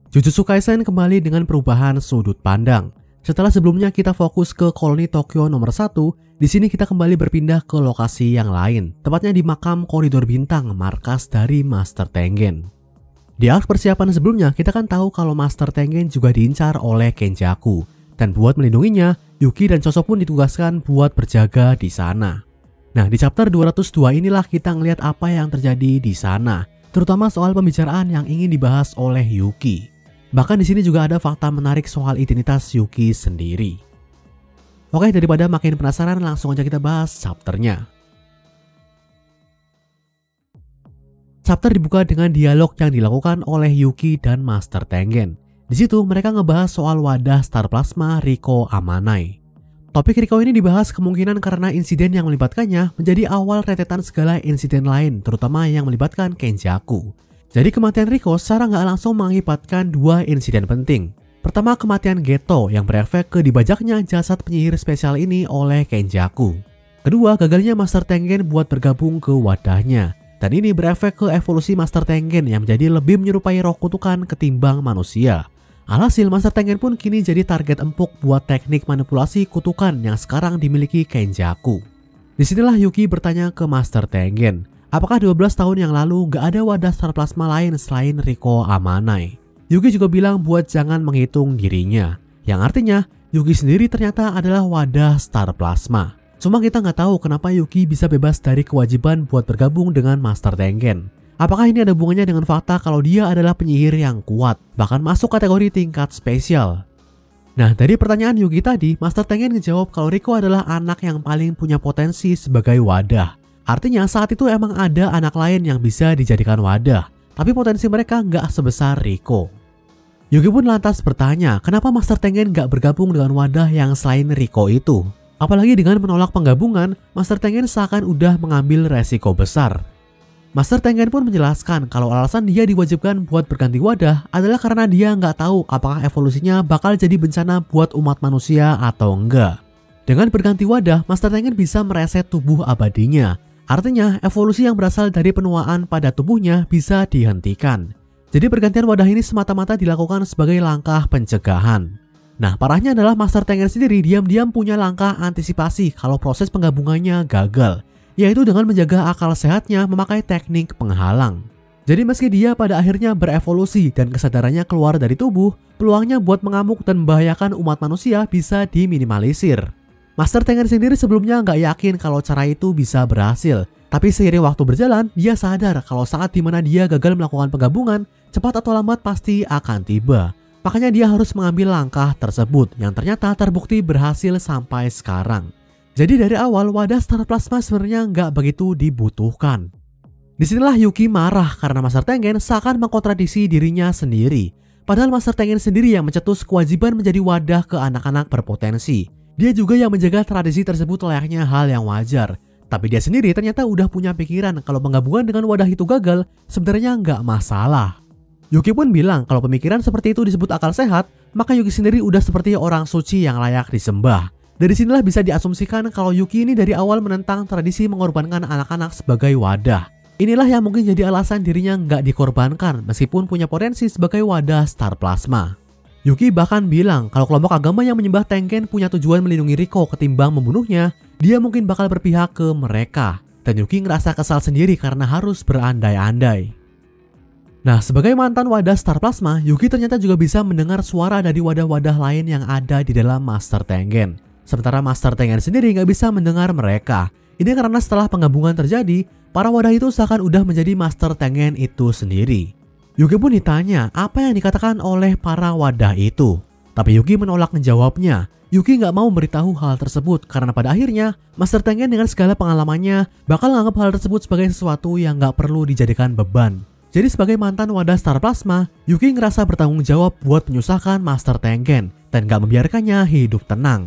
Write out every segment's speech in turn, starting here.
Jujutsu Kaisen kembali dengan perubahan sudut pandang. Setelah sebelumnya kita fokus ke koloni Tokyo nomor 1, di sini kita kembali berpindah ke lokasi yang lain, tepatnya di makam Koridor Bintang, markas dari Master Tengen. Di arc persiapan sebelumnya, kita kan tahu kalau Master Tengen juga diincar oleh Kenjaku, dan buat melindunginya, Yuki dan Choso pun ditugaskan buat berjaga di sana. Nah, di chapter 202 inilah kita ngelihat apa yang terjadi di sana, terutama soal pembicaraan yang ingin dibahas oleh Yuki. Bahkan di sini juga ada fakta menarik soal identitas Yuki sendiri. Oke, daripada makin penasaran, langsung aja kita bahas chapternya. Chapter dibuka dengan dialog yang dilakukan oleh Yuki dan Master Tengen. Di situ mereka ngebahas soal wadah Star Plasma Riko Amanai. Topik Riko ini dibahas kemungkinan karena insiden yang melibatkannya menjadi awal rentetan segala insiden lain, terutama yang melibatkan Kenjaku. Jadi kematian Riko secara nggak langsung mengakibatkan dua insiden penting. Pertama, kematian Geto yang berefek ke dibajaknya jasad penyihir spesial ini oleh Kenjaku. Kedua, gagalnya Master Tengen buat bergabung ke wadahnya. Dan ini berefek ke evolusi Master Tengen yang menjadi lebih menyerupai roh kutukan ketimbang manusia. Alhasil Master Tengen pun kini jadi target empuk buat teknik manipulasi kutukan yang sekarang dimiliki Kenjaku. Disinilah Yuki bertanya ke Master Tengen, apakah 12 tahun yang lalu gak ada wadah Star Plasma lain selain Riko Amanai? Yuki juga bilang buat jangan menghitung dirinya, yang artinya Yuki sendiri ternyata adalah wadah Star Plasma. Cuma kita nggak tahu kenapa Yuki bisa bebas dari kewajiban buat bergabung dengan Master Tengen. Apakah ini ada hubungannya dengan fakta kalau dia adalah penyihir yang kuat, bahkan masuk kategori tingkat spesial? Nah, dari pertanyaan Yuki tadi, Master Tengen ngejawab kalau Riko adalah anak yang paling punya potensi sebagai wadah. Artinya saat itu emang ada anak lain yang bisa dijadikan wadah, tapi potensi mereka nggak sebesar Riko. Yuki pun lantas bertanya, kenapa Master Tengen nggak bergabung dengan wadah yang selain Riko itu? Apalagi dengan menolak penggabungan, Master Tengen seakan udah mengambil resiko besar. Master Tengen pun menjelaskan kalau alasan dia diwajibkan buat berganti wadah adalah karena dia nggak tahu apakah evolusinya bakal jadi bencana buat umat manusia atau enggak. Dengan berganti wadah, Master Tengen bisa mereset tubuh abadinya. Artinya, evolusi yang berasal dari penuaan pada tubuhnya bisa dihentikan. Jadi pergantian wadah ini semata-mata dilakukan sebagai langkah pencegahan. Nah, parahnya adalah Master Tengen sendiri diam-diam punya langkah antisipasi kalau proses penggabungannya gagal, yaitu dengan menjaga akal sehatnya memakai teknik penghalang. Jadi meski dia pada akhirnya berevolusi dan kesadarannya keluar dari tubuh, peluangnya buat mengamuk dan membahayakan umat manusia bisa diminimalisir. Master Tengen sendiri sebelumnya nggak yakin kalau cara itu bisa berhasil, tapi seiring waktu berjalan, dia sadar kalau saat dimana dia gagal melakukan penggabungan, cepat atau lambat pasti akan tiba. Makanya dia harus mengambil langkah tersebut yang ternyata terbukti berhasil sampai sekarang. Jadi dari awal wadah Star Plasma sebenarnya nggak begitu dibutuhkan. Disinilah Yuki marah karena Master Tengen seakan mengkontradiksi dirinya sendiri. Padahal Master Tengen sendiri yang mencetus kewajiban menjadi wadah ke anak-anak berpotensi. Dia juga yang menjaga tradisi tersebut layaknya hal yang wajar. Tapi dia sendiri ternyata udah punya pikiran kalau penggabungan dengan wadah itu gagal sebenarnya nggak masalah. Yuki pun bilang kalau pemikiran seperti itu disebut akal sehat, maka Yuki sendiri udah seperti orang suci yang layak disembah. Dari sinilah bisa diasumsikan kalau Yuki ini dari awal menentang tradisi mengorbankan anak-anak sebagai wadah. Inilah yang mungkin jadi alasan dirinya nggak dikorbankan meskipun punya potensi sebagai wadah Star Plasma. Yuki bahkan bilang kalau kelompok agama yang menyembah Tengen punya tujuan melindungi Riko ketimbang membunuhnya, dia mungkin bakal berpihak ke mereka. Dan Yuki ngerasa kesal sendiri karena harus berandai-andai. Nah, sebagai mantan wadah Star Plasma, Yuki ternyata juga bisa mendengar suara dari wadah-wadah lain yang ada di dalam Master Tengen. Sementara Master Tengen sendiri nggak bisa mendengar mereka. Ini karena setelah penggabungan terjadi, para wadah itu seakan udah menjadi Master Tengen itu sendiri. Yuki pun ditanya apa yang dikatakan oleh para wadah itu. Tapi Yuki menolak menjawabnya. Yuki nggak mau memberitahu hal tersebut karena pada akhirnya Master Tengen dengan segala pengalamannya bakal menganggap hal tersebut sebagai sesuatu yang nggak perlu dijadikan beban. Jadi sebagai mantan wadah Star Plasma, Yuki ngerasa bertanggung jawab buat menyusahkan Master Tengen dan gak membiarkannya hidup tenang.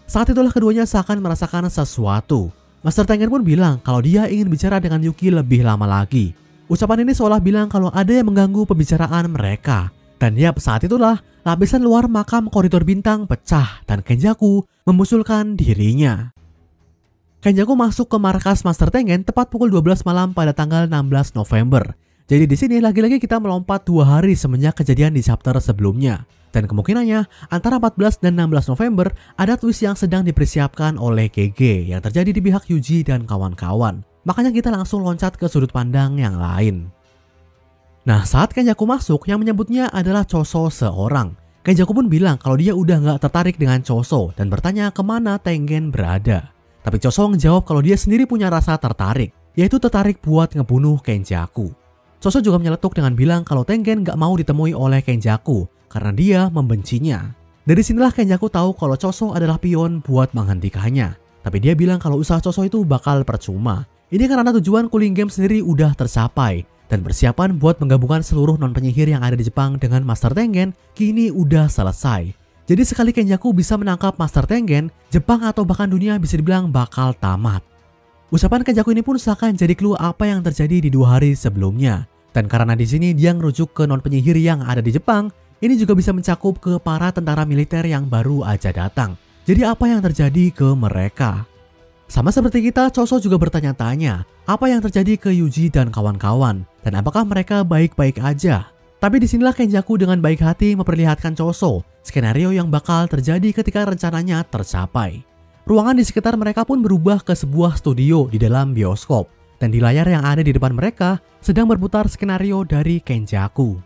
Saat itulah keduanya seakan merasakan sesuatu. Master Tengen pun bilang kalau dia ingin bicara dengan Yuki lebih lama lagi. Ucapan ini seolah bilang kalau ada yang mengganggu pembicaraan mereka. Dan yap, saat itulah lapisan luar makam Koridor Bintang pecah dan Kenjaku memusulkan dirinya. Kenjaku masuk ke markas Master Tengen tepat pukul 12 malam pada tanggal 16 November. Jadi di sini lagi-lagi kita melompat 2 hari semenjak kejadian di chapter sebelumnya. Dan kemungkinannya antara 14 dan 16 November ada twist yang sedang dipersiapkan oleh GG yang terjadi di pihak Yuji dan kawan-kawan. Makanya kita langsung loncat ke sudut pandang yang lain. Nah, saat Kenjaku masuk, yang menyebutnya adalah Choso seorang. Kenjaku pun bilang kalau dia udah nggak tertarik dengan Choso dan bertanya kemana Tengen berada. Tapi Choso menjawab kalau dia sendiri punya rasa tertarik, yaitu tertarik buat ngebunuh Kenjaku. Choso juga menyeletuk dengan bilang kalau Tengen gak mau ditemui oleh Kenjaku karena dia membencinya. Dari sinilah Kenjaku tahu kalau Choso adalah pion buat menghentikannya. Tapi dia bilang kalau usaha Choso itu bakal percuma. Ini karena tujuan Cooling Game sendiri udah tercapai dan persiapan buat menggabungkan seluruh non-penyihir yang ada di Jepang dengan Master Tengen kini udah selesai. Jadi sekali Kenjaku bisa menangkap Master Tengen, Jepang atau bahkan dunia bisa dibilang bakal tamat. Ucapan Kenjaku ini pun seakan jadi clue apa yang terjadi di 2 hari sebelumnya. Dan karena di sini dia ngerujuk ke non-penyihir yang ada di Jepang, ini juga bisa mencakup ke para tentara militer yang baru aja datang. Jadi apa yang terjadi ke mereka? Sama seperti kita, Choso juga bertanya-tanya apa yang terjadi ke Yuji dan kawan-kawan dan apakah mereka baik-baik aja. Tapi disinilah Kenjaku dengan baik hati memperlihatkan Choso skenario yang bakal terjadi ketika rencananya tercapai. Ruangan di sekitar mereka pun berubah ke sebuah studio di dalam bioskop. Dan di layar yang ada di depan mereka sedang berputar skenario dari Kenjaku.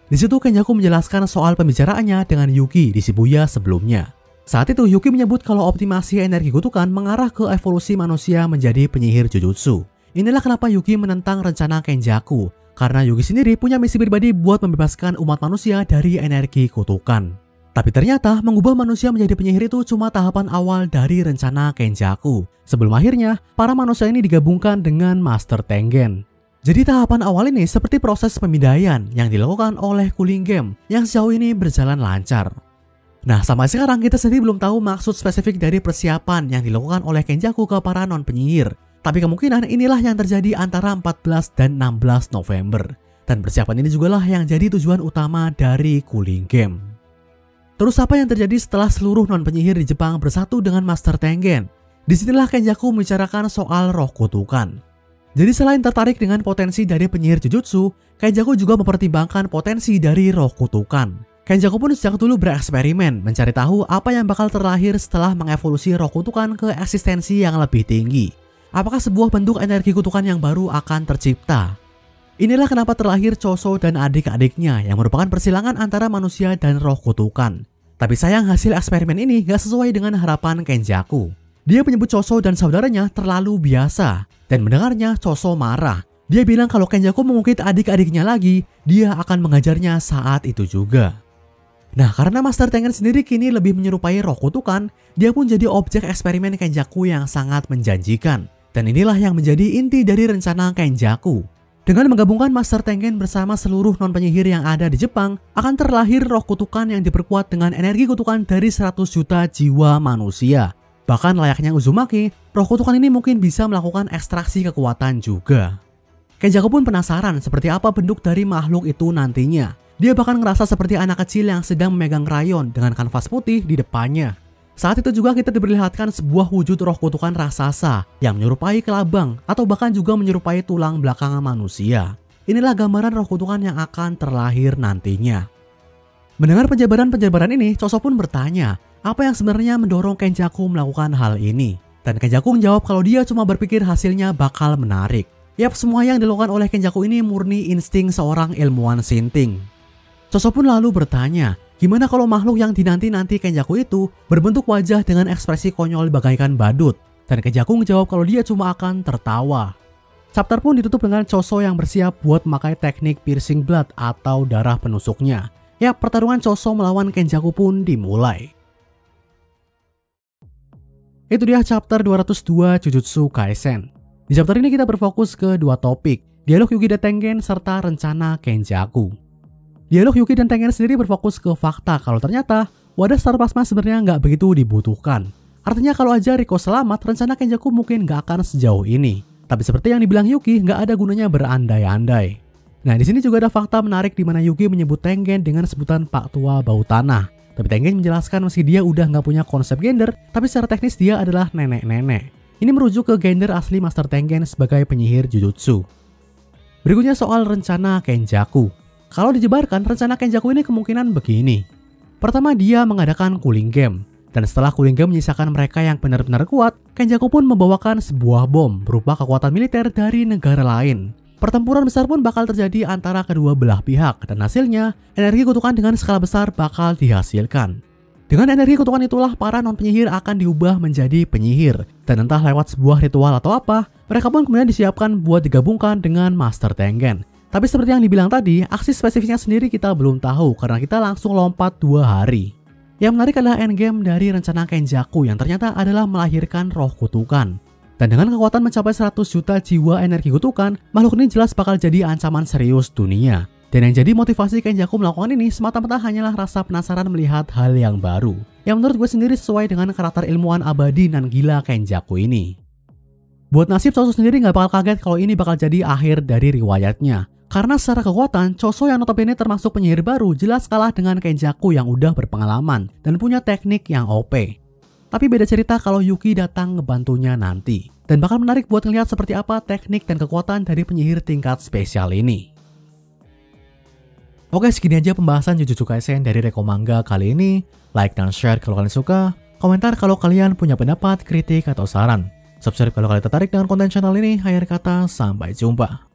Di situ Kenjaku menjelaskan soal pembicaraannya dengan Yuki di Shibuya sebelumnya. Saat itu Yuki menyebut kalau optimasi energi kutukan mengarah ke evolusi manusia menjadi penyihir Jujutsu. Inilah kenapa Yuki menentang rencana Kenjaku, karena Yuki sendiri punya misi pribadi buat membebaskan umat manusia dari energi kutukan. Tapi ternyata mengubah manusia menjadi penyihir itu cuma tahapan awal dari rencana Kenjaku. Sebelum akhirnya, para manusia ini digabungkan dengan Master Tengen. Jadi tahapan awal ini seperti proses pemindaian yang dilakukan oleh Cooling Game yang sejauh ini berjalan lancar. Nah, sampai sekarang kita sendiri belum tahu maksud spesifik dari persiapan yang dilakukan oleh Kenjaku ke para non-penyihir. Tapi kemungkinan inilah yang terjadi antara 14 dan 16 November. Dan persiapan ini jugalah yang jadi tujuan utama dari Cooling Game. Terus apa yang terjadi setelah seluruh non-penyihir di Jepang bersatu dengan Master Tengen? Disinilah Kenjaku membicarakan soal roh kutukan. Jadi selain tertarik dengan potensi dari penyihir Jujutsu, Kenjaku juga mempertimbangkan potensi dari roh kutukan. Kenjaku pun sejak dulu bereksperimen mencari tahu apa yang bakal terlahir setelah mengevolusi roh kutukan ke eksistensi yang lebih tinggi. Apakah sebuah bentuk energi kutukan yang baru akan tercipta? Inilah kenapa terlahir Choso dan adik-adiknya yang merupakan persilangan antara manusia dan roh kutukan. Tapi sayang hasil eksperimen ini gak sesuai dengan harapan Kenjaku. Dia menyebut Choso dan saudaranya terlalu biasa. Dan mendengarnya Choso marah. Dia bilang kalau Kenjaku mengungkit adik-adiknya lagi, dia akan mengajarnya saat itu juga. Nah, karena Master Tengen sendiri kini lebih menyerupai roh kutukan, dia pun jadi objek eksperimen Kenjaku yang sangat menjanjikan. Dan inilah yang menjadi inti dari rencana Kenjaku. Dengan menggabungkan Master Tengen bersama seluruh non-penyihir yang ada di Jepang, akan terlahir roh kutukan yang diperkuat dengan energi kutukan dari 100 juta jiwa manusia. Bahkan layaknya Uzumaki, roh kutukan ini mungkin bisa melakukan ekstraksi kekuatan juga. Kenjaku pun penasaran seperti apa bentuk dari makhluk itu nantinya. Dia bahkan ngerasa seperti anak kecil yang sedang memegang krayon dengan kanvas putih di depannya. Saat itu juga kita diperlihatkan sebuah wujud roh kutukan raksasa yang menyerupai kelabang atau bahkan juga menyerupai tulang belakang manusia. Inilah gambaran roh kutukan yang akan terlahir nantinya. Mendengar penjabaran ini, Choso pun bertanya, apa yang sebenarnya mendorong Kenjaku melakukan hal ini? Dan Kenjaku menjawab kalau dia cuma berpikir hasilnya bakal menarik. Yap, semua yang dilakukan oleh Kenjaku ini murni insting seorang ilmuwan sinting. Choso pun lalu bertanya, gimana kalau makhluk yang dinanti-nanti Kenjaku itu berbentuk wajah dengan ekspresi konyol bagaikan badut? Dan Kenjaku menjawab kalau dia cuma akan tertawa. Chapter pun ditutup dengan Choso yang bersiap buat memakai teknik piercing blood atau darah penusuknya. Ya, pertarungan Choso melawan Kenjaku pun dimulai. Itu dia chapter 202 Jujutsu Kaisen. Di chapter ini kita berfokus ke dua topik, dialog Yuki dan Tengen serta rencana Kenjaku. Dialog Yuki dan Tengen sendiri berfokus ke fakta kalau ternyata wadah Star Plasma sebenarnya nggak begitu dibutuhkan. Artinya kalau aja Riko selamat, rencana Kenjaku mungkin nggak akan sejauh ini. Tapi seperti yang dibilang Yuki, nggak ada gunanya berandai-andai. Nah, di sini juga ada fakta menarik di mana Yuki menyebut Tengen dengan sebutan Pak Tua Bau Tanah. Tapi Tengen menjelaskan meski dia udah nggak punya konsep gender, tapi secara teknis dia adalah nenek-nenek. Ini merujuk ke gender asli Master Tengen sebagai penyihir Jujutsu. Berikutnya soal rencana Kenjaku. Kalau dijebarkan, rencana Kenjaku ini kemungkinan begini. Pertama, dia mengadakan cooling game. Dan setelah cooling game menyisakan mereka yang benar-benar kuat, Kenjaku pun membawakan sebuah bom berupa kekuatan militer dari negara lain. Pertempuran besar pun bakal terjadi antara kedua belah pihak, dan hasilnya, energi kutukan dengan skala besar bakal dihasilkan. Dengan energi kutukan itulah para non-penyihir akan diubah menjadi penyihir, dan entah lewat sebuah ritual atau apa, mereka pun kemudian disiapkan buat digabungkan dengan Master Tengen. Tapi seperti yang dibilang tadi, aksi spesifiknya sendiri kita belum tahu karena kita langsung lompat 2 hari. Yang menarik adalah endgame dari rencana Kenjaku yang ternyata adalah melahirkan roh kutukan. Dan dengan kekuatan mencapai 100 juta jiwa energi kutukan, makhluk ini jelas bakal jadi ancaman serius dunia. Dan yang jadi motivasi Kenjaku melakukan ini semata-mata hanyalah rasa penasaran melihat hal yang baru. Yang menurut gue sendiri sesuai dengan karakter ilmuwan abadi nan gila Kenjaku ini. Buat nasib Choso sendiri nggak bakal kaget kalau ini bakal jadi akhir dari riwayatnya. Karena secara kekuatan, Choso yang notabene termasuk penyihir baru jelas kalah dengan Kenjaku yang udah berpengalaman dan punya teknik yang OP. Tapi beda cerita kalau Yuki datang ngebantunya nanti. Dan bakal menarik buat ngeliat seperti apa teknik dan kekuatan dari penyihir tingkat spesial ini. Oke, segini aja pembahasan Jujutsu Kaisen dari Reko Manga kali ini. Like dan share kalau kalian suka. Komentar kalau kalian punya pendapat, kritik, atau saran. Subscribe kalau kalian tertarik dengan konten channel ini. Akhir kata, sampai jumpa.